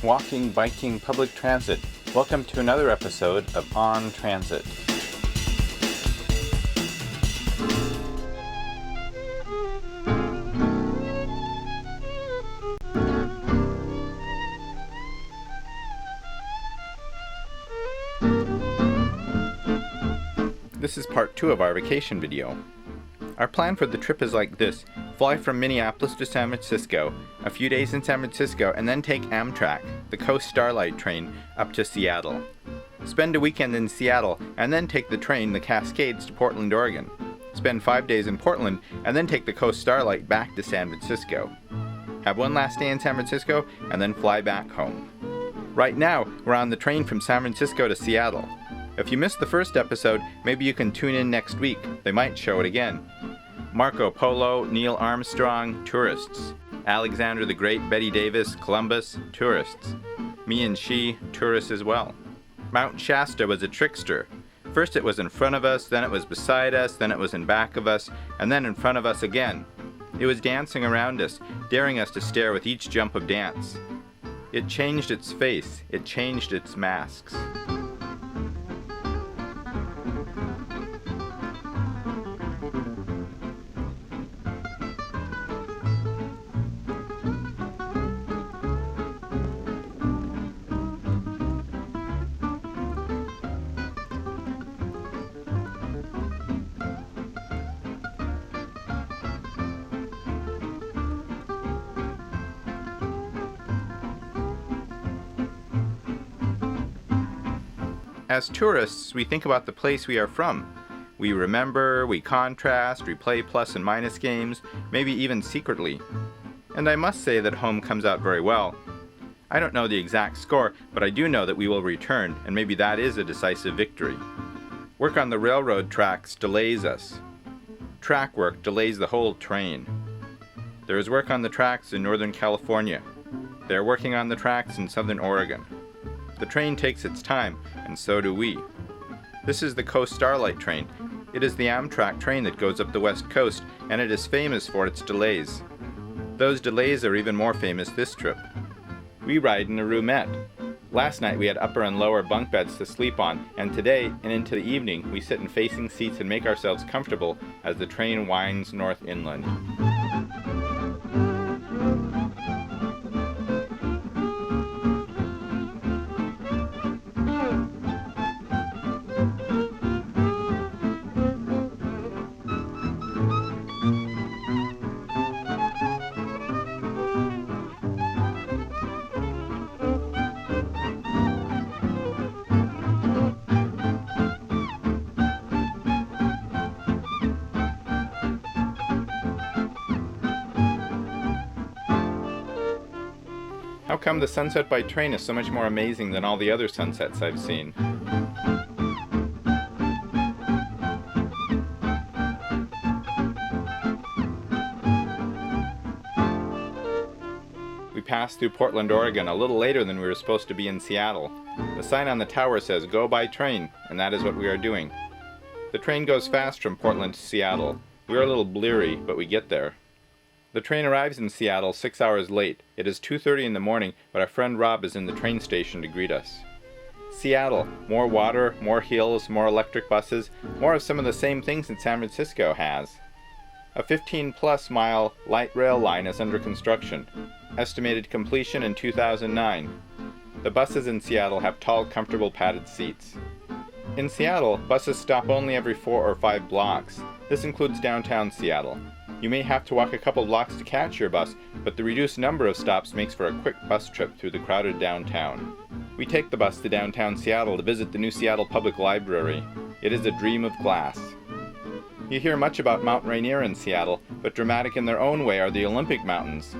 walking, biking, public transit. Welcome to another episode of On Transit. This is part 2 of our vacation video. Our plan for the trip is like this: fly from Minneapolis to San Francisco, a few days in San Francisco, and then take Amtrak, the Coast Starlight train, up to Seattle. Spend a weekend in Seattle, and then take the train, the Cascades, to Portland, Oregon. Spend 5 days in Portland, and then take the Coast Starlight back to San Francisco. Have one last day in San Francisco, and then fly back home. Right now, we're on the train from San Francisco to Seattle. If you missed the first episode, maybe you can tune in next week. They might show it again. Marco Polo, Neil Armstrong, tourists. Alexander the Great, Betty Davis, Columbus, tourists. Me and she, tourists as well. Mount Shasta was a trickster. First it was in front of us, then it was beside us, then it was in back of us, and then in front of us again. It was dancing around us, daring us to stare with each jump of dance. It changed its face, it changed its masks. As tourists, we think about the place we are from. We remember, we contrast, we play plus and minus games, maybe even secretly. And I must say that home comes out very well. I don't know the exact score, but I do know that we will return, and maybe that is a decisive victory. Work on the railroad tracks delays us. Track work delays the whole train. There is work on the tracks in Northern California. They are working on the tracks in Southern Oregon. The train takes its time, and so do we. This is the Coast Starlight train. It is the Amtrak train that goes up the West Coast, and it is famous for its delays. Those delays are even more famous this trip. We ride in a roomette. Last night we had upper and lower bunk beds to sleep on, and today and into the evening we sit in facing seats and make ourselves comfortable as the train winds north inland. How come the sunset by train is so much more amazing than all the other sunsets I've seen? We passed through Portland, Oregon a little later than we were supposed to be in Seattle. The sign on the tower says, "Go by train," and that is what we are doing. The train goes fast from Portland to Seattle. We are a little bleary, but we get there. The train arrives in Seattle 6 hours late. It is 2:30 in the morning, but our friend Rob is in the train station to greet us. Seattle, more water, more hills, more electric buses, more of some of the same things that San Francisco has. A 15-plus mile light rail line is under construction. Estimated completion in 2009. The buses in Seattle have tall, comfortable padded seats. In Seattle, buses stop only every 4 or 5 blocks. This includes downtown Seattle. You may have to walk a couple blocks to catch your bus, but the reduced number of stops makes for a quick bus trip through the crowded downtown. We take the bus to downtown Seattle to visit the new Seattle Public Library. It is a dream of glass. You hear much about Mount Rainier in Seattle, but dramatic in their own way are the Olympic Mountains.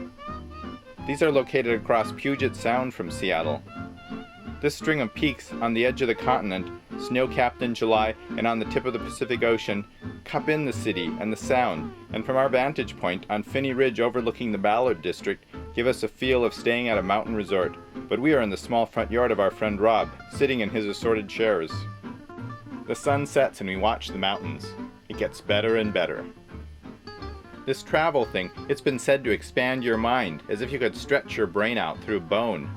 These are located across Puget Sound from Seattle. This string of peaks on the edge of the continent, snow-capped in July and on the tip of the Pacific Ocean, cup in the city and the sound, and from our vantage point on Phinney Ridge overlooking the Ballard District, give us a feel of staying at a mountain resort. But we are in the small front yard of our friend Rob, sitting in his assorted chairs. The sun sets and we watch the mountains. It gets better and better. This travel thing, it's been said to expand your mind, as if you could stretch your brain out through bone.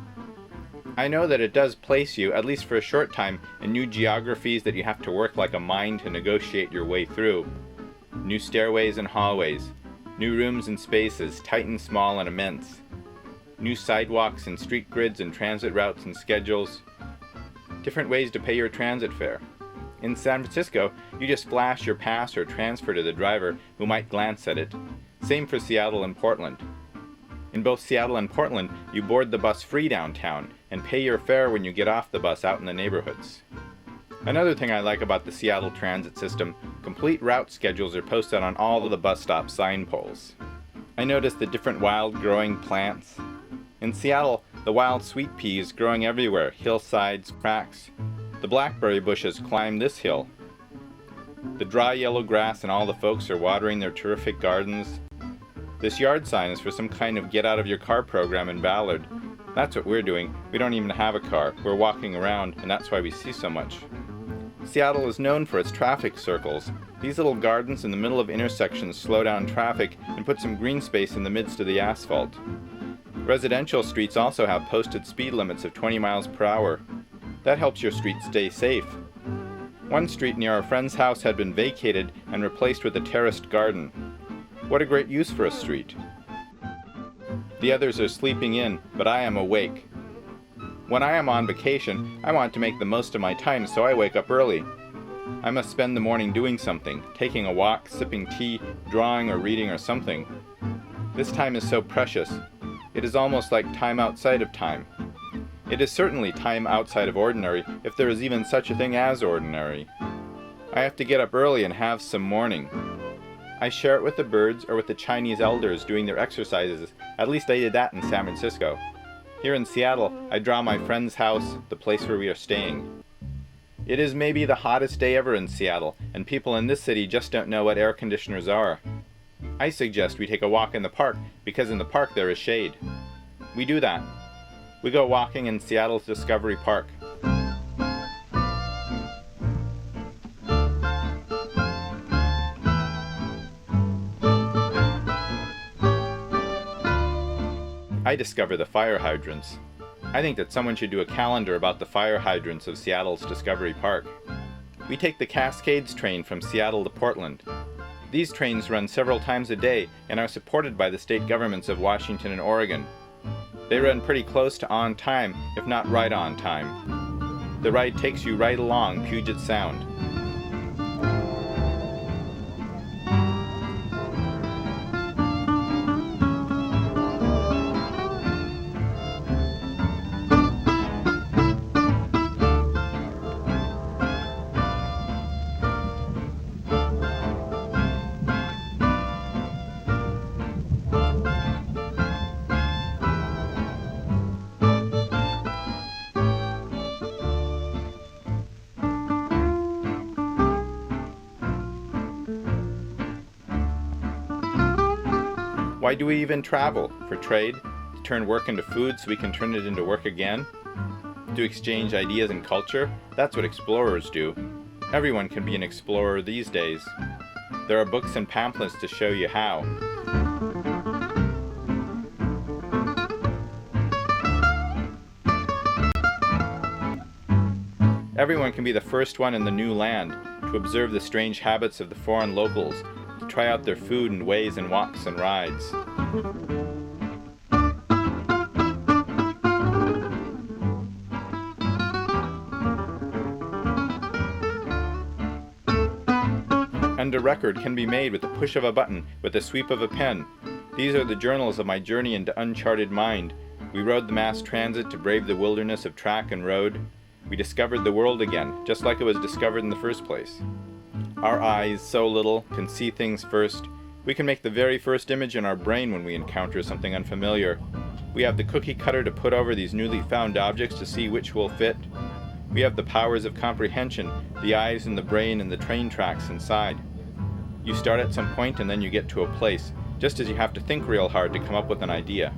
I know that it does place you, at least for a short time, in new geographies that you have to work like a mine to negotiate your way through. New stairways and hallways, new rooms and spaces, tight and small and immense. New sidewalks and street grids and transit routes and schedules. Different ways to pay your transit fare. In San Francisco, you just flash your pass or transfer to the driver, who might glance at it. Same for Seattle and Portland. In both Seattle and Portland, you board the bus free downtown and pay your fare when you get off the bus out in the neighborhoods. Another thing I like about the Seattle transit system, complete route schedules are posted on all of the bus stop sign poles. I noticed the different wild growing plants. In Seattle, the wild sweet pea is growing everywhere, hillsides, cracks. The blackberry bushes climb this hill. The dry yellow grass and all the folks are watering their terrific gardens. This yard sign is for some kind of get-out-of-your-car program in Ballard. That's what we're doing. We don't even have a car. We're walking around, and that's why we see so much. Seattle is known for its traffic circles. These little gardens in the middle of intersections slow down traffic and put some green space in the midst of the asphalt. Residential streets also have posted speed limits of 20 miles per hour. That helps your street stay safe. One street near our friend's house had been vacated and replaced with a terraced garden. What a great use for a street. The others are sleeping in, but I am awake. When I am on vacation, I want to make the most of my time, so I wake up early. I must spend the morning doing something, taking a walk, sipping tea, drawing or reading or something. This time is so precious. It is almost like time outside of time. It is certainly time outside of ordinary, if there is even such a thing as ordinary. I have to get up early and have some morning. I share it with the birds or with the Chinese elders doing their exercises. At least I did that in San Francisco. Here in Seattle, I draw my friend's house, the place where we are staying. It is maybe the hottest day ever in Seattle, and people in this city just don't know what air conditioners are. I suggest we take a walk in the park, because in the park there is shade. We do that. We go walking in Seattle's Discovery Park. I discover the fire hydrants. I think that someone should do a calendar about the fire hydrants of Seattle's Discovery Park. We take the Cascades train from Seattle to Portland. These trains run several times a day and are supported by the state governments of Washington and Oregon. They run pretty close to on time, if not right on time. The ride takes you right along Puget Sound. Why do we even travel? For trade? To turn work into food so we can turn it into work again? To exchange ideas and culture? That's what explorers do. Everyone can be an explorer these days. There are books and pamphlets to show you how. Everyone can be the first one in the new land, to observe the strange habits of the foreign locals, to try out their food and ways and walks and rides. And a record can be made with the push of a button, with the sweep of a pen. These are the journals of my journey into uncharted mind. We rode the mass transit to brave the wilderness of track and road. We discovered the world again, just like it was discovered in the first place. Our eyes, so little, can see things first. We can make the very first image in our brain when we encounter something unfamiliar. We have the cookie cutter to put over these newly found objects to see which will fit. We have the powers of comprehension, the eyes and the brain and the train tracks inside. You start at some point and then you get to a place, just as you have to think real hard to come up with an idea.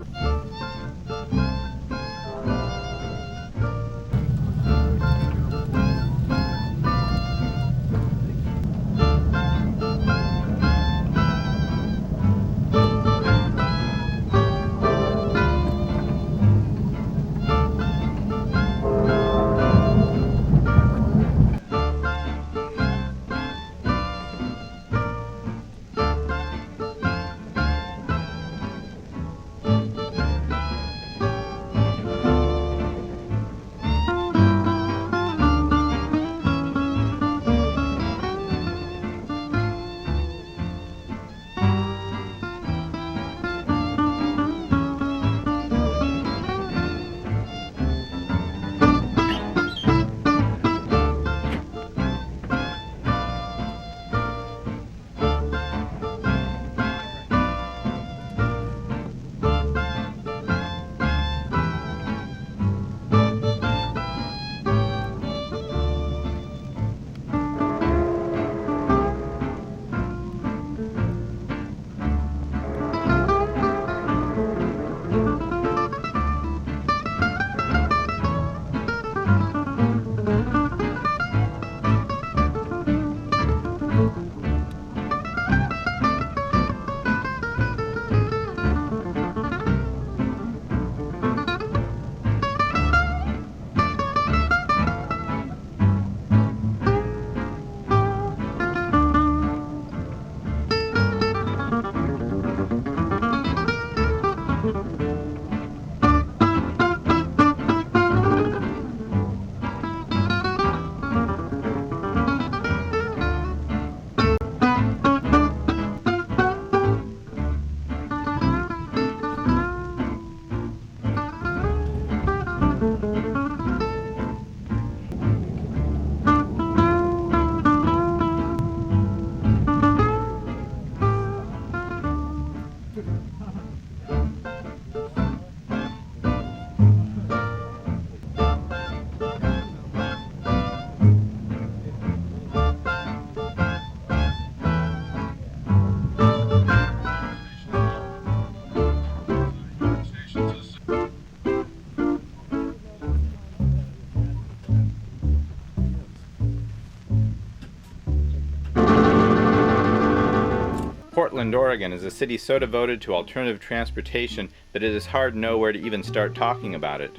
Portland, Oregon is a city so devoted to alternative transportation that it is hard to know where to even start talking about it.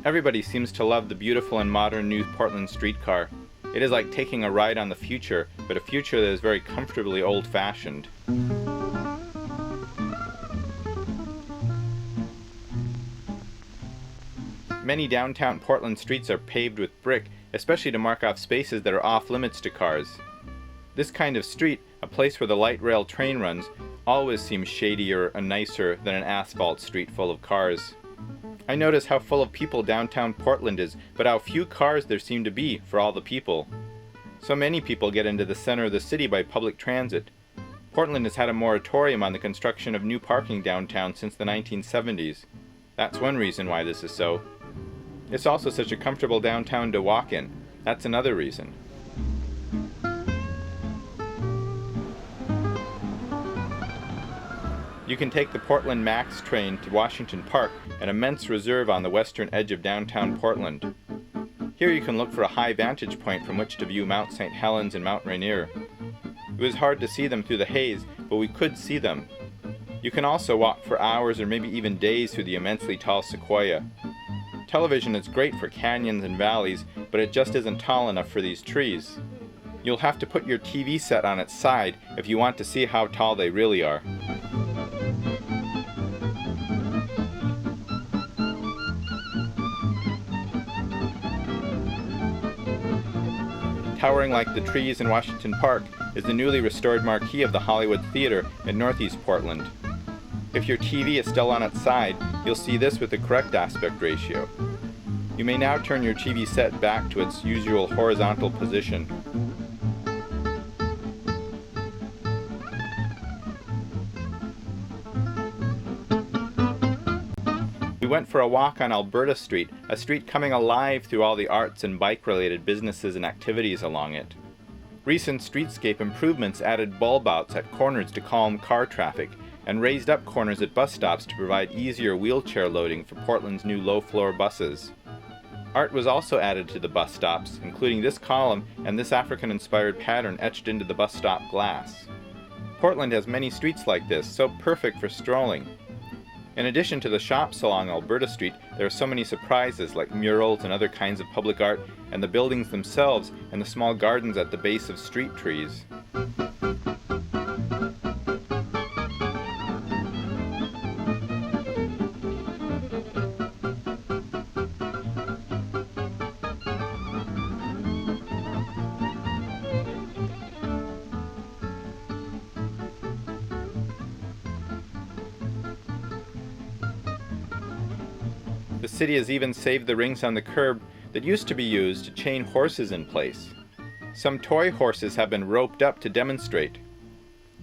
Everybody seems to love the beautiful and modern new Portland streetcar. It is like taking a ride on the future, but a future that is very comfortably old-fashioned. Many downtown Portland streets are paved with brick, especially to mark off spaces that are off-limits to cars. This kind of street, a place where the light rail train runs, always seems shadier and nicer than an asphalt street full of cars. I notice how full of people downtown Portland is, but how few cars there seem to be for all the people. So many people get into the center of the city by public transit. Portland has had a moratorium on the construction of new parking downtown since the 1970s. That's one reason why this is so. It's also such a comfortable downtown to walk in. That's another reason. You can take the Portland Max train to Washington Park, an immense reserve on the western edge of downtown Portland. Here you can look for a high vantage point from which to view Mount St. Helens and Mount Rainier. It was hard to see them through the haze, but we could see them. You can also walk for hours or maybe even days through the immensely tall sequoia. Television is great for canyons and valleys, but it just isn't tall enough for these trees. You'll have to put your TV set on its side if you want to see how tall they really are. Towering like the trees in Washington Park is the newly restored marquee of the Hollywood Theater in Northeast Portland. If your TV is still on its side, you'll see this with the correct aspect ratio. You may now turn your TV set back to its usual horizontal position. We went for a walk on Alberta Street, a street coming alive through all the arts and bike-related businesses and activities along it. Recent streetscape improvements added bulb outs at corners to calm car traffic, and raised up corners at bus stops to provide easier wheelchair loading for Portland's new low-floor buses. Art was also added to the bus stops, including this column and this African-inspired pattern etched into the bus stop glass. Portland has many streets like this, so perfect for strolling. In addition to the shops along Alberta Street, there are so many surprises like murals and other kinds of public art, and the buildings themselves, and the small gardens at the base of street trees. The city has even saved the rings on the curb that used to be used to chain horses in place. Some toy horses have been roped up to demonstrate.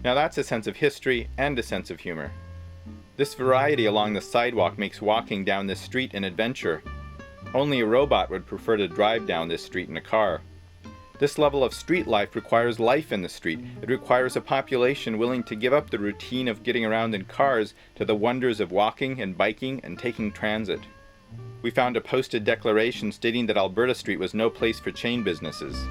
Now that's a sense of history and a sense of humor. This variety along the sidewalk makes walking down this street an adventure. Only a robot would prefer to drive down this street in a car. This level of street life requires life in the street. It requires a population willing to give up the routine of getting around in cars to the wonders of walking and biking and taking transit. We found a posted declaration stating that Alberta Street was no place for chain businesses.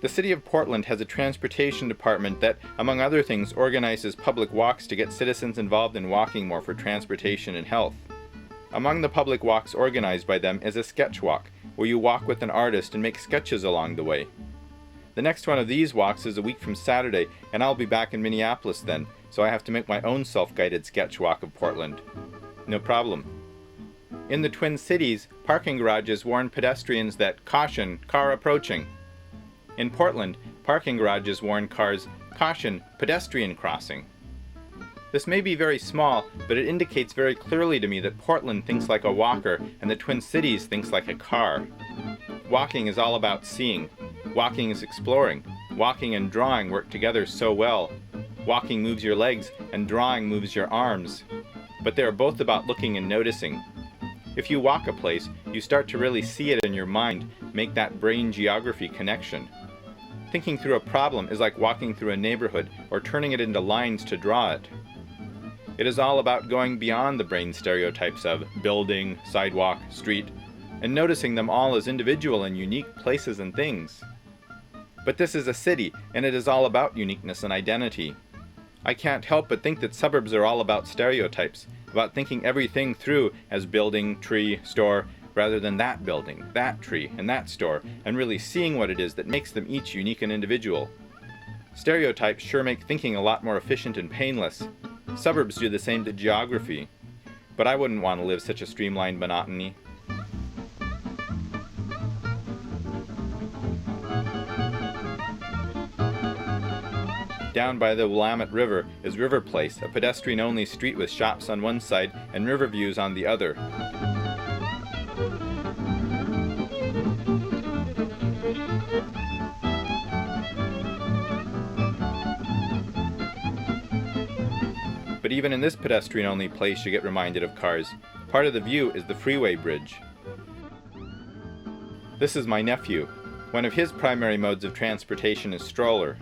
The City of Portland has a transportation department that, among other things, organizes public walks to get citizens involved in walking more for transportation and health. Among the public walks organized by them is a sketch walk, where you walk with an artist and make sketches along the way. The next one of these walks is a week from Saturday, and I'll be back in Minneapolis then, so I have to make my own self-guided sketch walk of Portland. No problem. In the Twin Cities, parking garages warn pedestrians that, "Caution, car approaching." In Portland, parking garages warn cars, "Caution, pedestrian crossing." This may be very small, but it indicates very clearly to me that Portland thinks like a walker and the Twin Cities thinks like a car. Walking is all about seeing. Walking is exploring. Walking and drawing work together so well. Walking moves your legs and drawing moves your arms. But they are both about looking and noticing. If you walk a place, you start to really see it in your mind, make that brain geography connection. Thinking through a problem is like walking through a neighborhood or turning it into lines to draw it. It is all about going beyond the brain stereotypes of building, sidewalk, street, and noticing them all as individual and unique places and things. But this is a city, and it is all about uniqueness and identity. I can't help but think that suburbs are all about stereotypes, about thinking everything through as building, tree, store, rather than that building, that tree, and that store, and really seeing what it is that makes them each unique and individual. Stereotypes sure make thinking a lot more efficient and painless. Suburbs do the same to geography. But I wouldn't want to live such a streamlined monotony. Down by the Willamette River is River Place, a pedestrian-only street with shops on one side and river views on the other. But even in this pedestrian-only place you get reminded of cars. Part of the view is the freeway bridge. This is my nephew. One of his primary modes of transportation is stroller.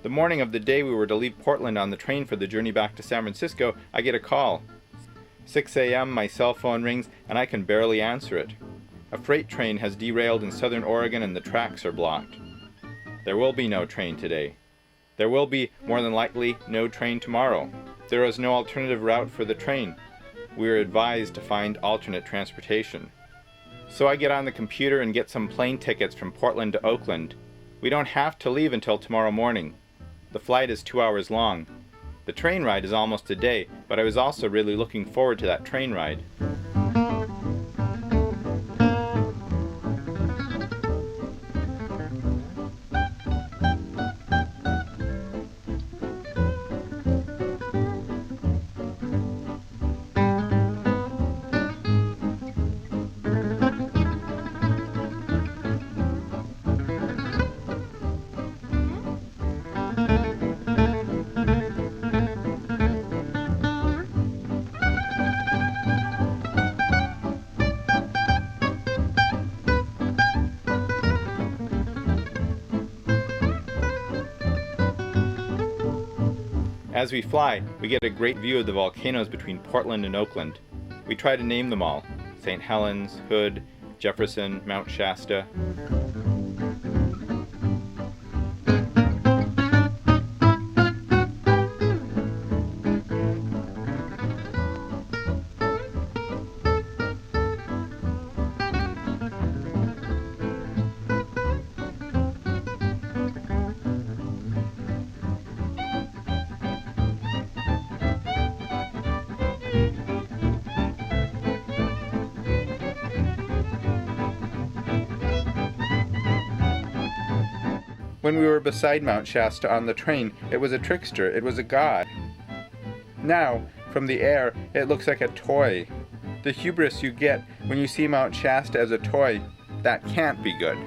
The morning of the day we were to leave Portland on the train for the journey back to San Francisco, I get a call. 6 a.m., my cell phone rings, and I can barely answer it. A freight train has derailed in southern Oregon and the tracks are blocked. There will be no train today. There will be, more than likely, no train tomorrow. There is no alternative route for the train. We are advised to find alternate transportation. So I get on the computer and get some plane tickets from Portland to Oakland. We don't have to leave until tomorrow morning. The flight is 2 hours long. The train ride is almost a day, but I was also really looking forward to that train ride. As we fly, we get a great view of the volcanoes between Portland and Oakland. We try to name them all: St. Helens, Hood, Jefferson, Mount Shasta. When we were beside Mount Shasta on the train, it was a trickster, it was a god. Now, from the air, it looks like a toy. The hubris you get when you see Mount Shasta as a toy, that can't be good.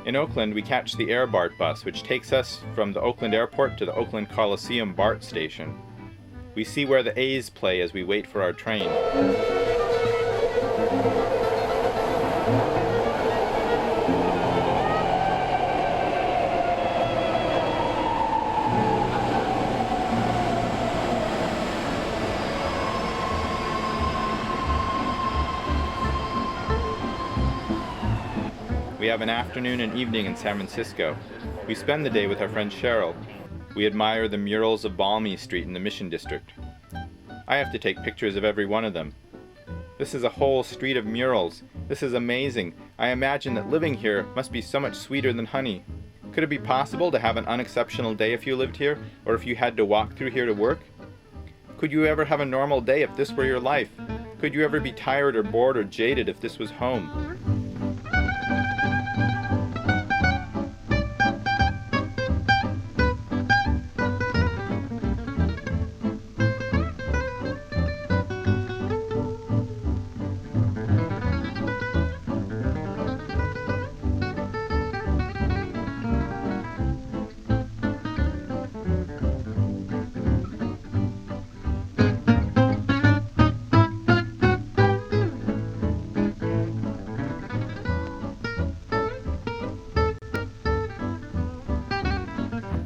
In Oakland, we catch the Air BART bus, which takes us from the Oakland Airport to the Oakland Coliseum BART station. We see where the A's play as we wait for our train. We have an afternoon and evening in San Francisco. We spend the day with our friend Cheryl. We admire the murals of Balmy Street in the Mission District. I have to take pictures of every one of them. This is a whole street of murals. This is amazing. I imagine that living here must be so much sweeter than honey. Could it be possible to have an unexceptional day if you lived here, or if you had to walk through here to work? Of Could you ever have a normal day if this were your life? Could you ever be tired or bored or jaded if this was home?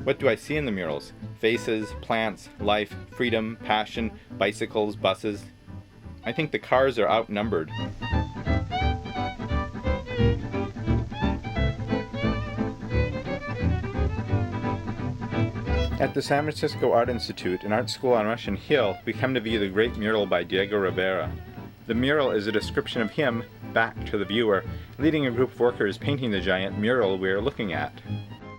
What do I see in the murals? Faces, plants, life, freedom, passion, bicycles, buses. I think the cars are outnumbered. At the San Francisco Art Institute, an art school on Russian Hill, we come to view the great mural by Diego Rivera. The mural is a description of him, back to the viewer, leading a group of workers painting the giant mural we are looking at.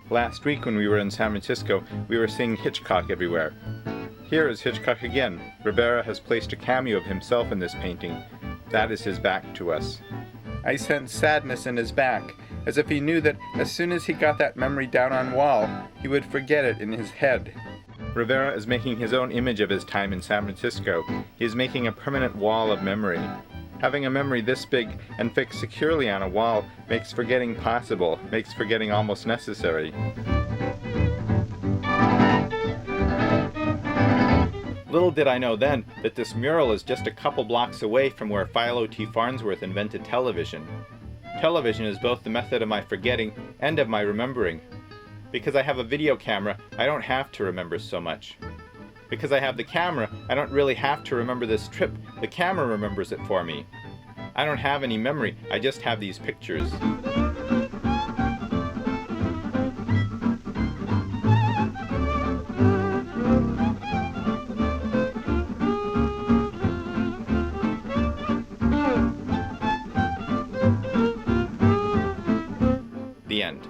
Last week when we were in San Francisco, we were seeing Hitchcock everywhere. Here is Hitchcock again. Rivera has placed a cameo of himself in this painting. That is his back to us. I sense sadness in his back, as if he knew that as soon as he got that memory down on wall, he would forget it in his head. Rivera is making his own image of his time in San Francisco. He is making a permanent wall of memory. Having a memory this big and fixed securely on a wall makes forgetting possible, makes forgetting almost necessary. Little did I know then that this mural is just a couple blocks away from where Philo T. Farnsworth invented television. Television is both the method of my forgetting and of my remembering. Because I have a video camera, I don't have to remember so much. Because I have the camera, I don't really have to remember this trip. The camera remembers it for me. I don't have any memory, I just have these pictures. The end.